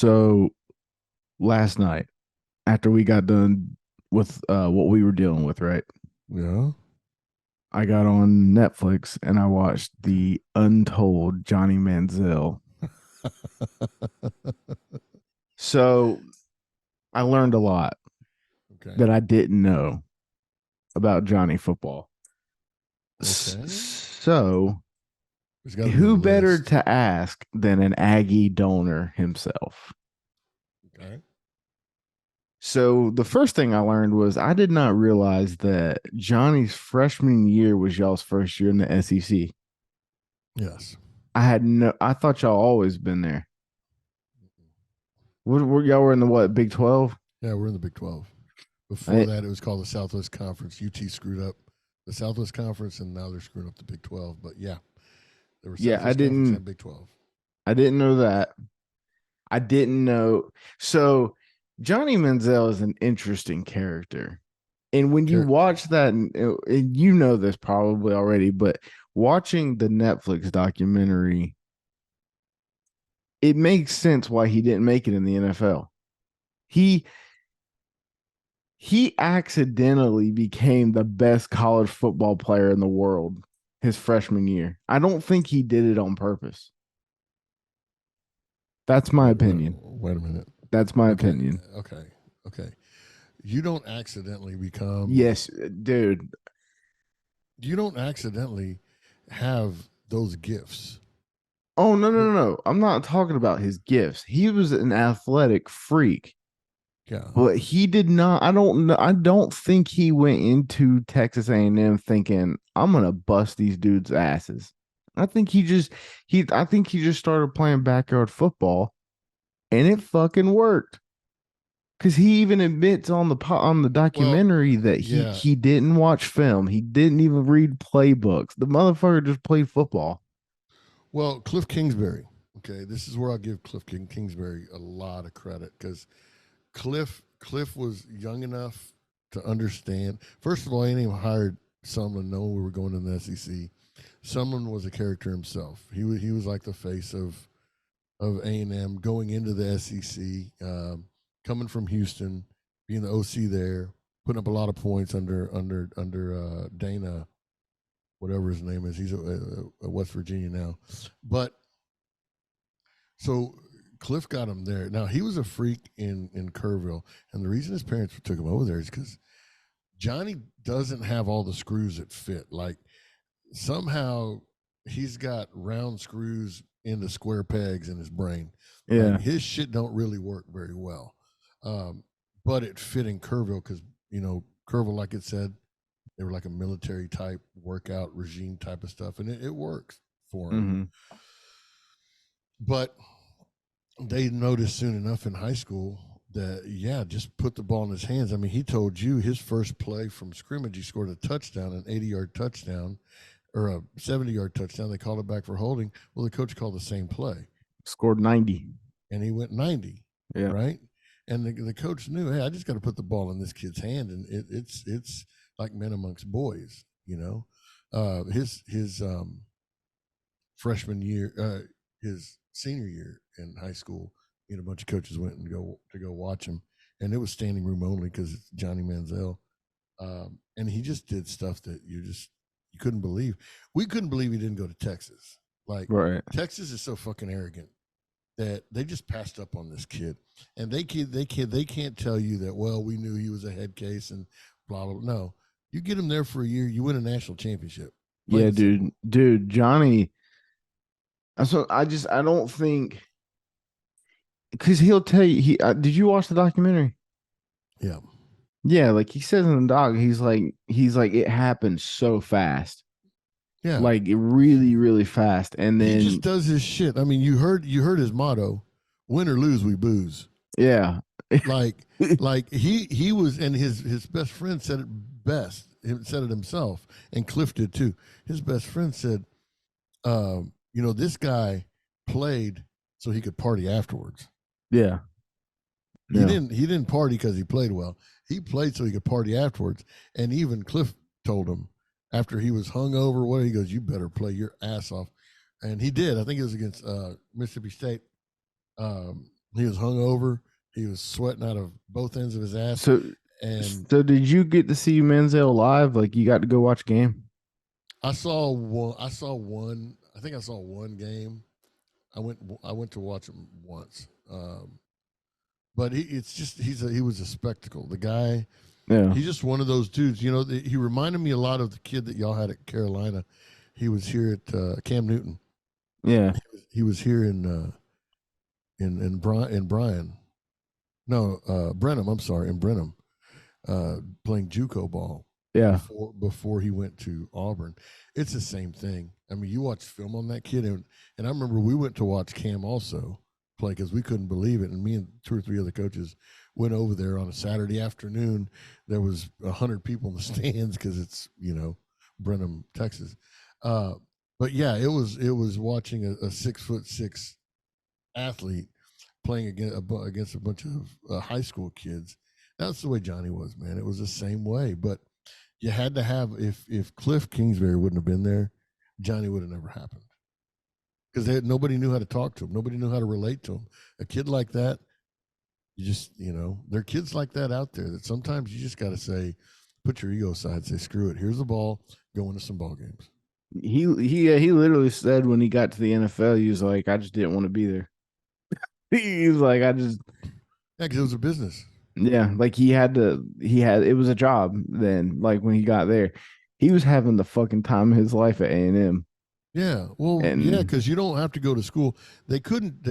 So last night, after we got done with what we were dealing with, right? Yeah. I got on Netflix and I watched the Untold Johnny Manziel. So I learned a lot Okay. that I didn't know about Johnny football. Okay. So There's got to be a who better list. to ask than an Aggie donor himself? Okay. So the first thing I learned was I did not realize that Johnny's freshman year was y'all's first year in the SEC. Yes. I thought y'all always been there. Y'all were in the what, Big 12? Yeah, we're in the Big 12. Before I, that, it was called the Southwest Conference. UT screwed up the Southwest Conference, and now they're screwing up the Big 12. But yeah, there was yeah, Southwest Conference and Big 12. I didn't know that. I didn't know. So Johnny Manziel is an interesting character. And when you Car- watch that, and you know this probably already, but watching the Netflix documentary, it makes sense why he didn't make it in the NFL. He he accidentally became the best college football player in the world his freshman year. I don't think he did it on purpose. That's my opinion. wait a minute. That's my Okay. opinion. Okay. Okay. You don't accidentally become, Yes, dude. you don't accidentally have those gifts. Oh, no, no, You- no, no. I'm not talking about his gifts. He was an athletic freak, Yeah. but he did not. I don't know. I don't think he went into Texas A&M thinking I'm gonna bust these dudes' asses. I think he just started playing backyard football, and it fucking worked. Because he even admits on the Well, documentary that yeah. he didn't watch film. He didn't even read playbooks. The motherfucker just played football. Well, Cliff Kingsbury. Okay, this is where I'll give Kingsbury a lot of credit because Cliff was young enough to understand. First of all, he didn't even hired Sumlin knowing we were going to the SEC. Sumlin was a character himself. He was like the face of A&M going into the SEC, coming from Houston, being the OC there, putting up a lot of points under Dana, whatever his name is. He's a West Virginia now, but so Cliff got him there. Now he was a freak in Kerrville, and the reason his parents took him over there is because Johnny doesn't have all the screws that fit. Like somehow he's got round screws into square pegs in his brain. Like Yeah. his shit don't really work very well, um, but it fit in Kerrville because Kerrville, like it said, they were like a military type workout regime type of stuff, and it works for him. Mm-hmm. But they noticed soon enough in high school that just put the ball in his hands. I mean, he told you his first play from scrimmage, he scored a touchdown, an 80-yard touchdown or a 70-yard touchdown. They called it back for holding. Well, the coach called the same play, Scored 90. and he went 90, Yeah. right? And the coach knew, hey, I just got to put the ball in this kid's hand, and it's like men amongst boys, his freshman year, his senior year in high school, a bunch of coaches went and go watch him, and it was standing room only because it's Johnny Manziel, and he just did stuff that you couldn't believe. We couldn't believe he didn't go to Texas. Like Right. Texas is so fucking arrogant that they just passed up on this kid, and they can't tell you that. Well, we knew he was a head case and blah blah. No, you get him there for a year, you win a national championship. Plain Yeah, and simple. dude, Johnny. So I don't think because he'll tell you did you watch the documentary? Yeah. Yeah, like he says in the doc, he's like it happened so fast, Yeah. like really really fast, and He just then does his shit. I mean, you heard his motto: "Win or lose, we booze." yeah, Like like he was, and his best friend said it best. He said it himself, and Cliff did too. His best friend said, "This guy played so he could party afterwards. yeah, He yeah, didn't he didn't party because he played well. He played so he could party afterwards." And even Cliff told him after he was hung over, what he goes, "You better play your ass off," and he did. I think it was against Mississippi State. He was hungover. He was sweating out of both ends of his ass. So, And so did you get to see Manziel live? Like you got to go watch a game? I saw one. I saw one. I think I saw one game. I went to watch him once. But it's just he was a spectacle. The guy, Yeah, he's just one of those dudes. You know, he reminded me a lot of the kid that y'all had at Carolina. He was here at Cam Newton. yeah, He was here in Bryan. No, Brenham. I'm sorry, in Brenham, playing JUCO ball yeah. before he went to Auburn. It's the same thing. I mean, you watch film on that kid, and I remember we went to watch Cam also play because we couldn't believe it. And me and two or three other coaches went over there on a Saturday afternoon. There was 100 people in the stands because it's Brenham, Texas. Uh, but yeah, it was watching a 6'6" athlete playing against a bunch of high school kids. That's the way Johnny was, man. It was the same way. But you had to have if Cliff Kingsbury wouldn't have been there, Johnny would have never happened because nobody knew how to talk to him. Nobody knew how to relate to him. A kid like that, there are kids like that out there that sometimes you just got to say, put your ego aside, say, screw it. Here's the ball. Go into some ball games. He literally said when he got to the NFL, he was like, I just didn't want to be there. He was like, I just Yeah, because it was a business. yeah, like it was a job then. Like when he got there, he was having the fucking time of his life at A&M. Yeah, well, yeah, And because you don't have to go to school. They couldn't.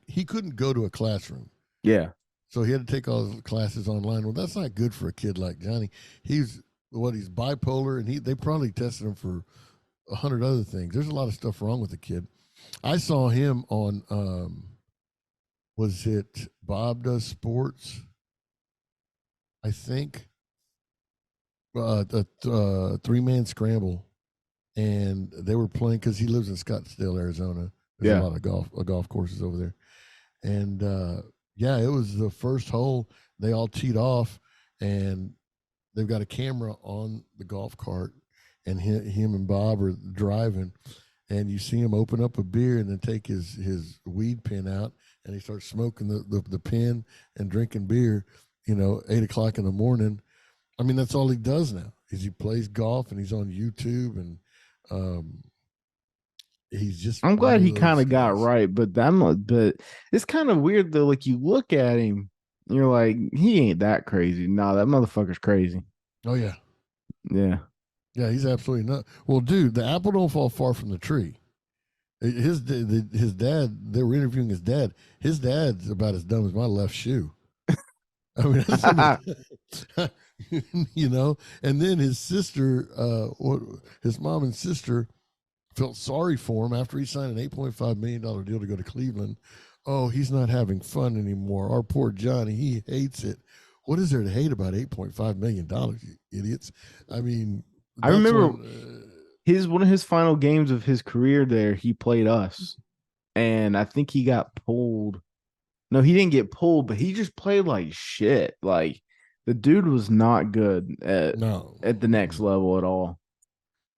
He couldn't go to a classroom, yeah, so he had to take all his classes online. Well, that's not good for a kid like Johnny. He's bipolar, and they probably tested him for 100 other things. There's a lot of stuff wrong with the kid. I saw him on was it Bob Does Sports? I think a 3-man scramble, and they were playing because he lives in Scottsdale, Arizona. There's a yeah. lot of golf courses over there, and yeah, it was the first hole. They all teed off, and they've got a camera on the golf cart, and him and Bob are driving, and you see him open up a beer and then take his weed pen out, and he starts smoking the pen and drinking beer. 8 o'clock in the morning. I mean, that's all he does now. Is he plays golf and he's on YouTube, and um, he's just I'm one glad of he kind those of got guys. right, but it's kind of weird though. Like you look at him, you're like, he ain't that crazy. Nah, that motherfucker's crazy. Oh yeah, Yeah. yeah, he's absolutely not. Well, dude, the apple don't fall far from the tree. His dad. They were interviewing his dad. His dad's about as dumb as my left shoe. I mean, that's And then his sister, his mom and sister felt sorry for him after he signed an $8.5 million deal to go to Cleveland. Oh, he's not having fun anymore. Our poor Johnny, he hates it. What is there to hate about $8.5 million, you idiots? I mean, I that's remember when. his one of his final games of his career there, he played us. And I think he got pulled. No, he didn't get pulled, but he just played like shit. Like the dude was not good No, at the next level at all.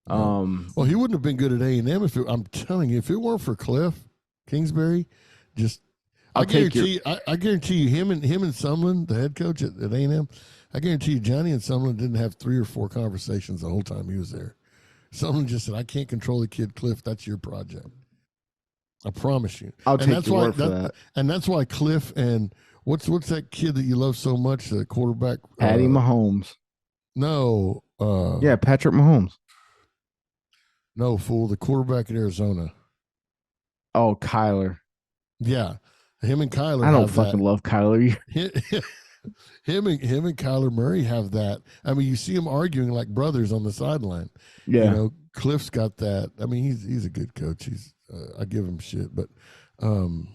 no. Um, Well, he wouldn't have been good at A&M if I'm telling you, if it weren't for Cliff Kingsbury, just I'll take your I guarantee you, him and Sumlin, the head coach at A&M, I guarantee you, Johnny and Sumlin didn't have 3 or 4 conversations the whole time he was there. Sumlin just said, "I can't control the kid, Cliff. That's your project. I promise you." I'll And take that's your why word for that. Cliff and what's that kid that you love so much, the quarterback? Patty Mahomes. No, Yeah, Patrick Mahomes. no, fool, the quarterback at Arizona. Oh, Kyler. Yeah, him and Kyler I don't have that. fucking love Kyler. Him and Kyler Murray have that. I mean, you see them arguing like brothers on the sideline. Yeah. Cliff's got that. I mean, he's a good coach. I give him shit, but um,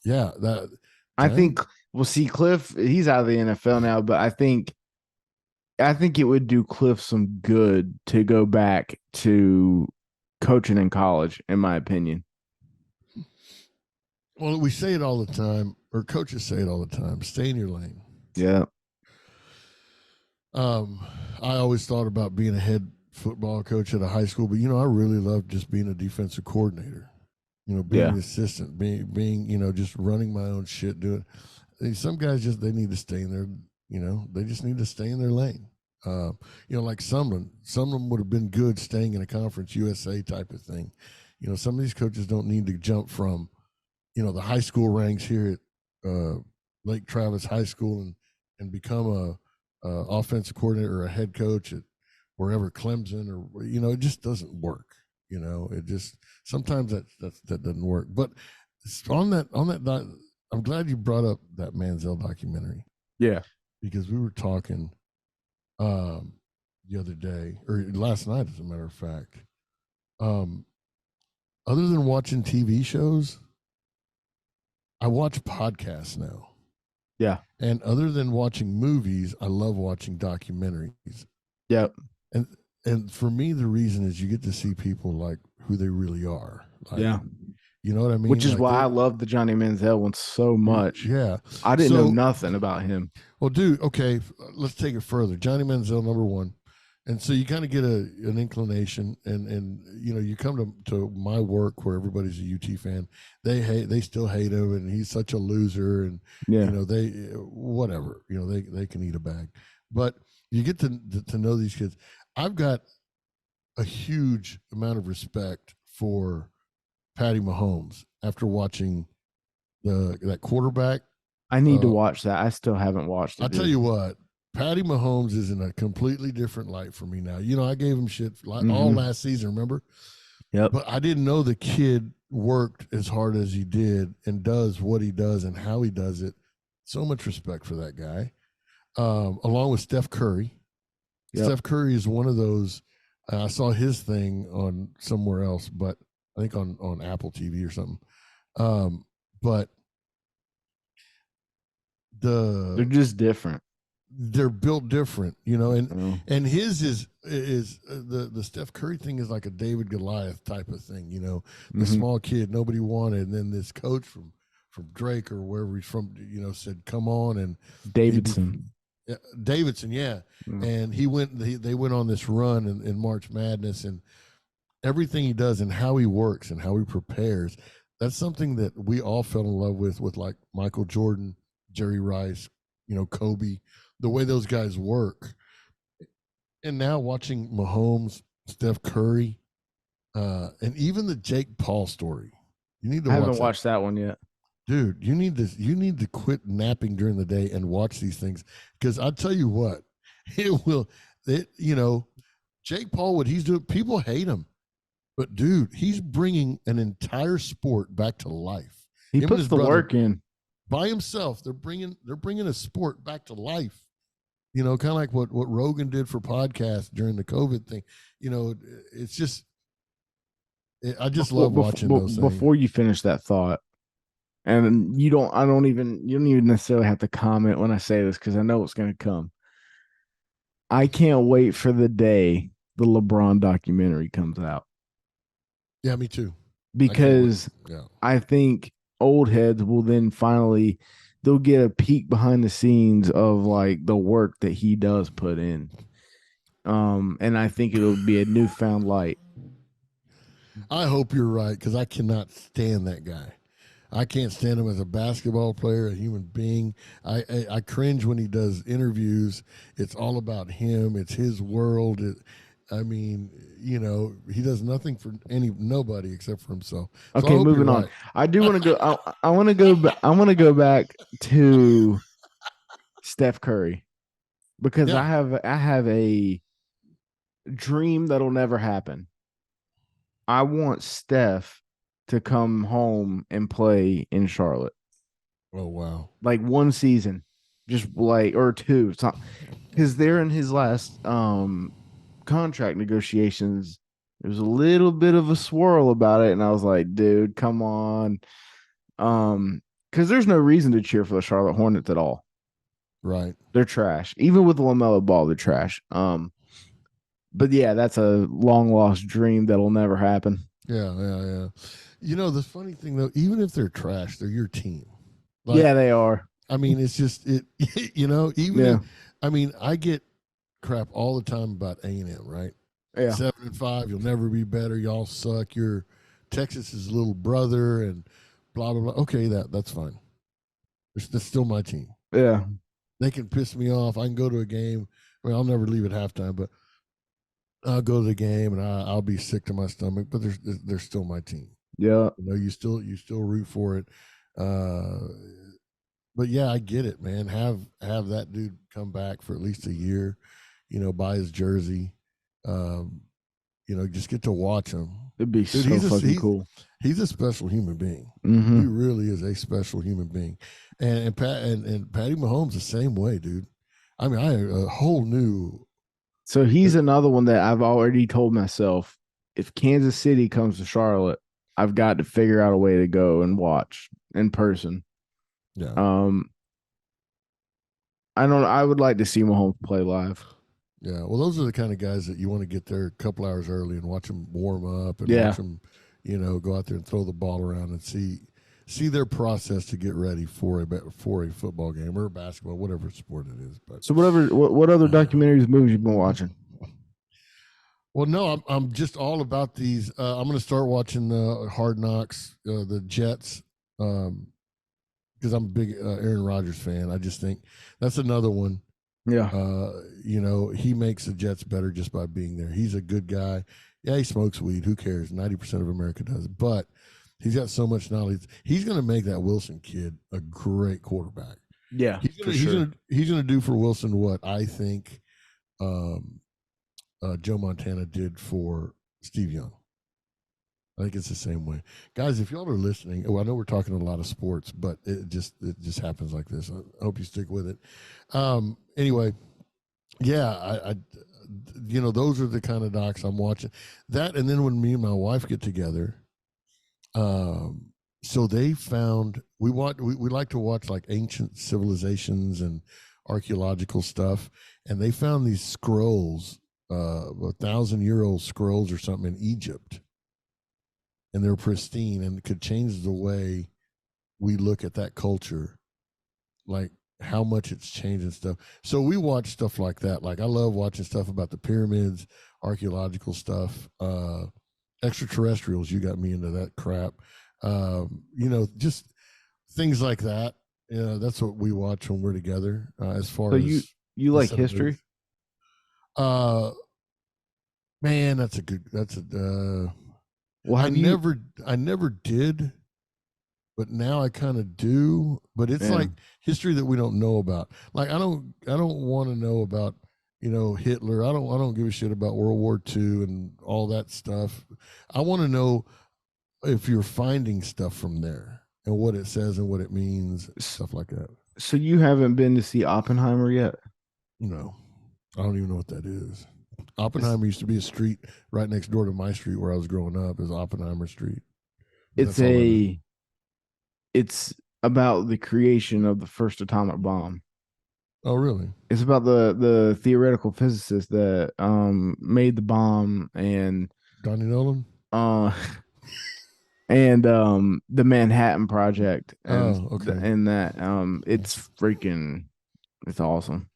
yeah, that I Johnny. think we'll see Cliff, he's out of the NFL now, but I think it would do Cliff some good to go back to coaching in college, in my opinion. Well, we say it all the time, or coaches say it all the time. Stay in your lane. Yeah. Um, I always thought about being a head football coach at a high school, but I really loved just being a defensive coordinator. being Yeah. the assistant, being just running my own shit, doing. Some guys just they need to stay in their, they just need to stay in their lane. Uh, like Sumlin would have been good staying in a Conference USA type of thing. Some of these coaches don't need to jump from, the high school ranks here at Lake Travis High School and become a offensive coordinator or a head coach at wherever Clemson or it just doesn't work. It just sometimes that doesn't work. But I'm glad you brought up that Manziel documentary Yeah. because we were talking the other day or last night, as a matter of fact. Um, Other than watching TV shows, I watch podcasts now. Yeah. And other than watching movies, I love watching documentaries. Yep. And and for me, the reason is you get to see people like who they really are. Like, Yeah. you know what I mean? Which is Like why I love the Johnny Manziel one so much. yeah. I didn't know So, nothing about him. well, dude, okay, let's take it further. Johnny Manziel, number one. And so you kind of get an inclination, and you come to my work where everybody's a UT fan. They still hate him, and he's such a loser, and Yeah. they whatever they can eat a bag, but you get to know these kids. I've got a huge amount of respect for Patty Mahomes after watching that quarterback. I need to watch that. I still haven't watched it. I'll tell you what, Patty Mahomes is in a completely different light for me now. I gave him shit all last season, remember? Yep. But I didn't know the kid worked as hard as he did and does what he does and how he does it. So much respect for that guy. Along with Steph Curry. Yep. Steph Curry is one of those. I saw his thing on somewhere else, but I think on Apple TV or something. But they're just different. They're built different, and his is the Steph Curry thing is like a David Goliath type of thing, the small kid nobody wanted, and then this coach from Drake or wherever he's from, said come on, and Davidson, yeah, and they went on this run in March Madness, and everything he does and how he works and how he prepares, that's something that we all fell in love with like Michael Jordan, Jerry Rice, Kobe, the way those guys work. And now watching Mahomes, Steph Curry, and even the Jake Paul story. You need to I haven't watched that one yet. Dude, you need to quit napping during the day and watch these things, because I'll tell you what, Jake Paul, what he's doing, people hate him. But dude, he's bringing an entire sport back to life. He puts the work in. By himself, they're bringing a sport back to life. Kind of like what Rogan did for podcasts during the COVID thing. It's just, I just love watching those things. Before you finish that thought, and you don't even necessarily have to comment when I say this because I know it's going to come. I can't wait for the day the LeBron documentary comes out. Yeah, me too. Because yeah. I think old heads will then finally, they'll get a peek behind the scenes of like the work that he does put in. And I think it'll be a newfound light. I hope you're right, because I cannot stand that guy. I can't stand him as a basketball player, a human being. I cringe when he does interviews. It's all about him. It's his world. He does nothing for nobody except for himself. So okay, moving on. I do want to go. I want to go back. I want to go back to Steph Curry, because I have a dream that'll never happen. I want Steph to come home and play in Charlotte. Oh wow! Like one season, just like, or two, because they're in his last contract negotiations. There was a little bit of a swirl about it, and I was like, dude, come on. Because there's no reason to cheer for the Charlotte Hornets at all. Right. They're trash. Even with the LaMelo Ball, they're trash. But yeah, that's a long lost dream that'll never happen. Yeah. The funny thing though, even if they're trash, they're your team. Yeah, they are. I mean, it's just it. I get crap all the time about A&M, right? Yeah. 7-5, you'll never be better. Y'all suck. You're Texas is little brother and blah blah blah. Okay, that's fine. That's still my team. Yeah. They can piss me off. I can go to a game. I mean, I'll never leave at halftime, but I'll go to the game and I'll be sick to my stomach. But they're still my team. Yeah. You know, you still root for it. But yeah, I get it, man. Have that dude come back for at least a year. You know, buy his jersey. Um, you know, just get to watch him. It'd be Dude, so fucking cool. He's a special human being. Mm-hmm. He really is a special human being. And Patty Mahomes the same way, dude. I mean, I a whole new. So he's another one that I've already told myself, if Kansas City comes to Charlotte, I've got to figure out a way to go and watch in person. Yeah. I would like to see Mahomes play live. Yeah. Well, those are the kind of guys that you want to get there a couple hours early and watch them warm up and watch them, you know, go out there and throw the ball around and see their process to get ready for a football game or a basketball, whatever sport it is. But so what other documentaries, movies you've been watching? Well, no, I'm just all about these. I'm going to start watching Hard Knocks, the Jets, because I'm a big Aaron Rodgers fan. I just think that's another one. Yeah. You know, he makes the Jets better just by being there. He's a good guy. Yeah, he smokes weed. Who cares? 90% of America does. But he's got so much knowledge. He's going to make that Wilson kid a great quarterback. Yeah, he's going to do for Wilson what I think Joe Montana did for Steve Young. I think it's the same way, guys. If y'all are listening, I know we're talking a lot of sports, but it just happens like this. I hope you stick with it. Anyway, yeah, I you know, those are the kind of docs I'm watching. That, and then when me and my wife get together, so they found we like to watch like ancient civilizations and archaeological stuff, and they found these scrolls, 1,000-year-old scrolls or something in Egypt. And they're pristine and could change the way we look at that culture, like how much it's changed and stuff. So we watch stuff like that. Like I love watching stuff about the pyramids, archaeological stuff, extraterrestrials. You got me into that crap. You know, just things like that. You know, that's what we watch when we're together. As far as you like history? Man, well, I never did, but now I kind of do. But it's like history that we don't know about. Like I don't want to know about, you know, Hitler. I don't give a shit about World War II and all that stuff. I want to know if you're finding stuff from there and what it says and what it means, stuff like that. So you haven't been to see Oppenheimer yet? No, I don't even know what that is. Oppenheimer used to be a street right next door to my street where I was growing up. Is Oppenheimer Street. It's about the creation of the first atomic bomb. Oh, really? It's about the theoretical physicist that made the bomb, and Johnny Nolan. And the Manhattan Project. And, okay. And that it's awesome.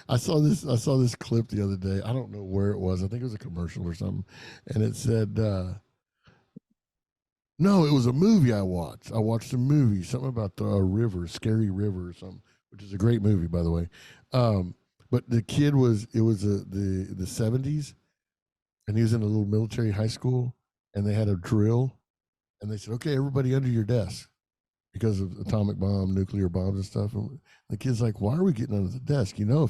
I saw this clip the other day. I don't know where it was. I think it was a commercial or something, and it said, no, it was a movie I watched. I watched a movie, something about the river, Scary River or something, which is a great movie, by the way. But the kid it was the 70s, and he was in a little military high school, and they had a drill, and they said, okay, everybody under your desk, because of atomic bomb, nuclear bombs and stuff. And the kid's like, why are we getting under the desk? You know,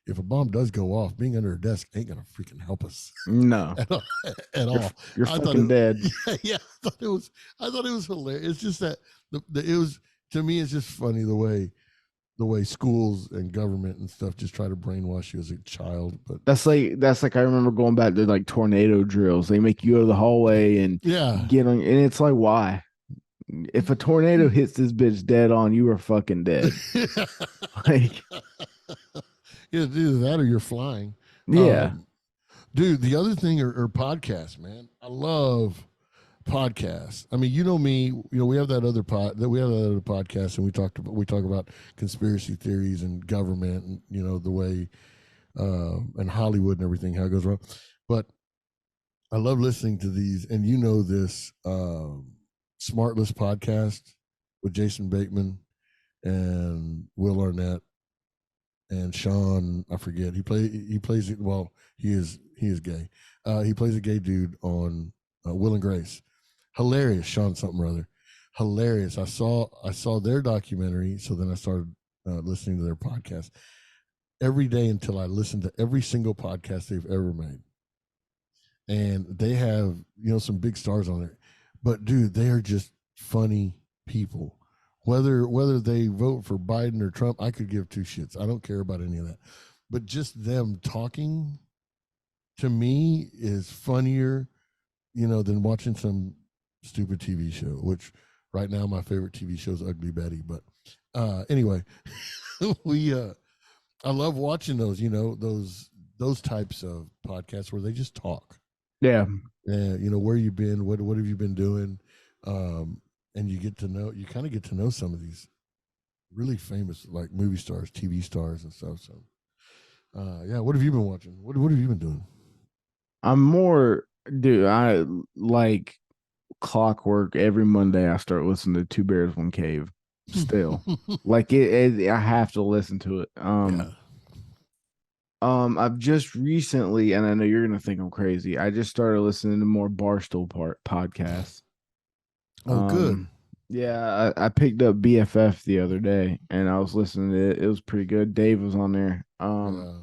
if a bomb does go off, being under a desk ain't gonna freaking help us. No, at all. You're fucking dead. Yeah, I thought it was hilarious. It's just that it was, to me, it's just funny the way schools and government and stuff just try to brainwash you as a child. But that's like I remember going back to like tornado drills. They make you go to the hallway and get on, and it's like, why? If a tornado hits this bitch dead on, you are fucking dead. Like, either that or you're flying. Yeah. Dude, the other thing are podcasts, man. I love podcasts. I mean, you know me, you know, we have that other podcast, and we talk about conspiracy theories and government and, you know, the way and Hollywood and everything, how it goes wrong. But I love listening to these, and you know this Smartless podcast with Jason Bateman and Will Arnett and Sean. I forget. He plays it. Well, he is gay. He plays a gay dude on Will and Grace. Hilarious, Sean something or other. Hilarious. I saw their documentary, so then I started listening to their podcast every day until I listened to every single podcast they've ever made. And they have, some big stars on there. But dude, they are just funny people. Whether they vote for Biden or Trump, I could give two shits. I don't care about any of that. But just them talking to me is funnier, than watching some stupid TV show, which right now my favorite TV show is Ugly Betty. But anyway, we I love watching those, those types of podcasts where they just talk. Yeah. And where you've been, what have you been doing? And you kind of get to know some of these really famous like movie stars, TV stars and stuff. So yeah, what have you been watching? What have you been doing? I'm more, dude, I like clockwork. Every Monday I start listening to Two Bears, One Cave still. Like I have to listen to it. Yeah. I've just recently, and I know you're gonna think I'm crazy. I just started listening to more Barstool podcasts. Oh, good. Yeah, I picked up BFF the other day, and I was listening to it. It was pretty good. Dave was on there. Yeah.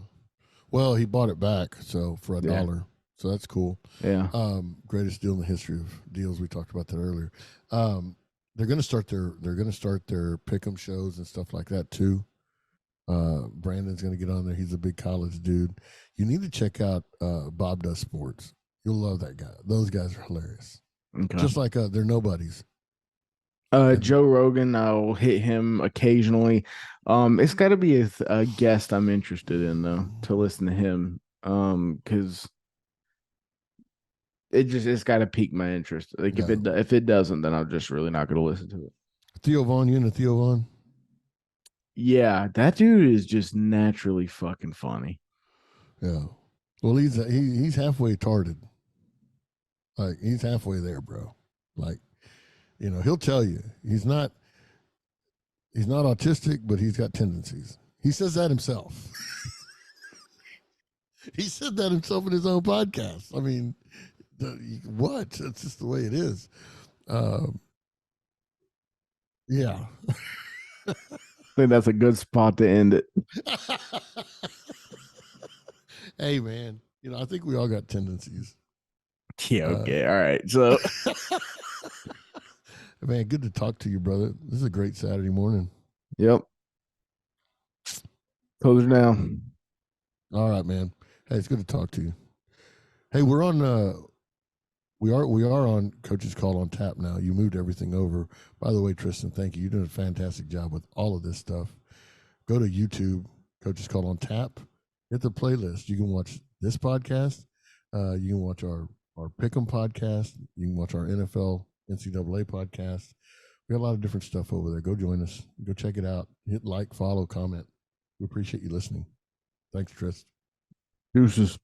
Well, he bought it back, so for $1. So that's cool. Yeah. Greatest deal in the history of deals. We talked about that earlier. They're gonna start their pick'em shows and stuff like that too. Brandon's gonna get on there. He's a big college dude. You need to check out Bob Does Sports. You'll love that guy. Those guys are hilarious. Okay. Just like they're nobodies. Joe Rogan, I'll hit him occasionally. It's got to be a guest I'm interested in though to listen to him. Because it's got to pique my interest. Like if it doesn't, then I'm just really not going to listen to it. Theo Vaughn, you know Theo Vaughn? Yeah, that dude is just naturally fucking funny. Yeah. Well, he's halfway tarded. Like he's halfway there, bro. Like, he'll tell you he's not autistic, but he's got tendencies. He says that himself. He said that himself in his own podcast. I mean, what? That's just the way it is. Yeah. I think that's a good spot to end it. Hey, man. I think we all got tendencies. Yeah. Okay. All right. So, man, good to talk to you, brother. This is a great Saturday morning. Yep. Close it down. All right, man. Hey, it's good to talk to you. Hey, we're on. We are on Coach's Call on Tap now. You moved everything over. By the way, Triston, thank you. You're doing a fantastic job with all of this stuff. Go to YouTube, Coach's Call on Tap. Hit the playlist. You can watch this podcast. You can watch our Pick'em podcast. You can watch our NFL NCAA podcast. We got a lot of different stuff over there. Go join us. Go check it out. Hit like, follow, comment. We appreciate you listening. Thanks, Tris. Deuces.